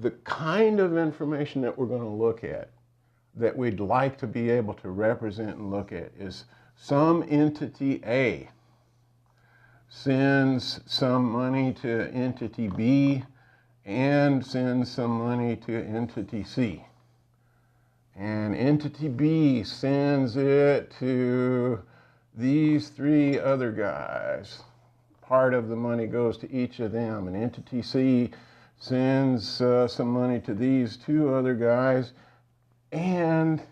the kind of information that we're going to look at, that we'd like to be able to represent and look at, is some entity A sends some money to entity B and sends some money to entity C. And entity B sends it to these three other guys. Part of the money goes to each of them. And entity C sends some money to these two other guys. And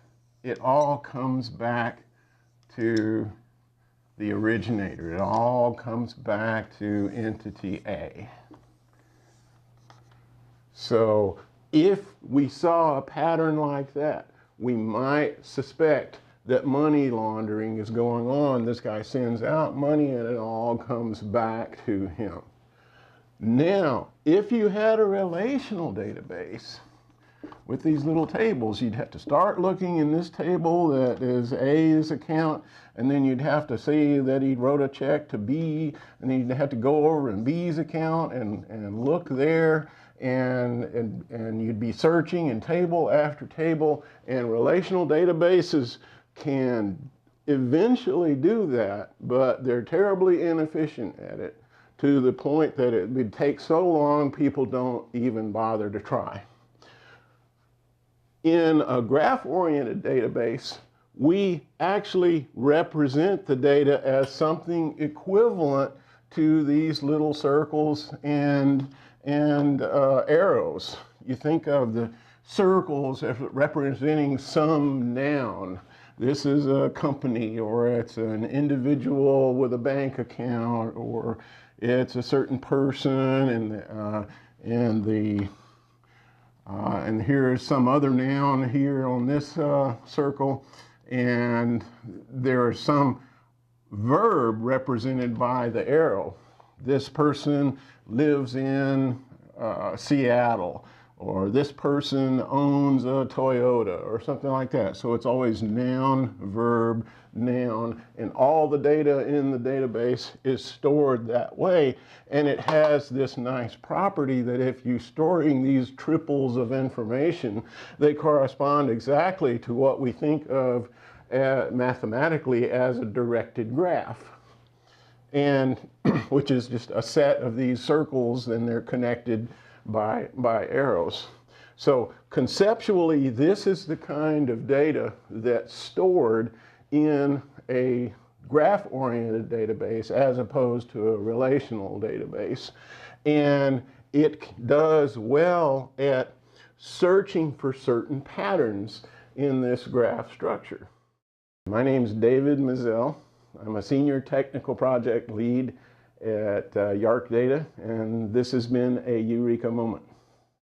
it all comes back to the originator. It all comes back to entity A. So if we saw a pattern like that, we might suspect that money laundering is going on. This guy sends out money and it all comes back to him. Now, if you had a relational database with these little tables, you'd have to start looking in this table that is A's account, and then you'd have to see that he wrote a check to B, and then you'd have to go over in B's account and look there, and you'd be searching in table after table, and relational databases can eventually do that, but they're terribly inefficient at it, to the point that it would take so long people don't even bother to try. In a graph-oriented database, we actually represent the data as something equivalent to these little circles and arrows. You think of the circles as representing some noun. This is a company, or it's an individual with a bank account, or it's a certain person, and here's some other noun here on this circle, and there is some verb represented by the arrow. This person lives in Seattle, or this person owns a Toyota, or something like that. So it's always noun, verb, noun, and all the data in the database is stored that way. And it has this nice property that if you're storing these triples of information, they correspond exactly to what we think of mathematically as a directed graph, and which is just a set of these circles, and they're connected by arrows. So conceptually, this is the kind of data that's stored in a graph-oriented database as opposed to a relational database. And it does well at searching for certain patterns in this graph structure. My name is David Mizell. I'm a senior technical project lead at Yark Data, and this has been a uRiKA moment.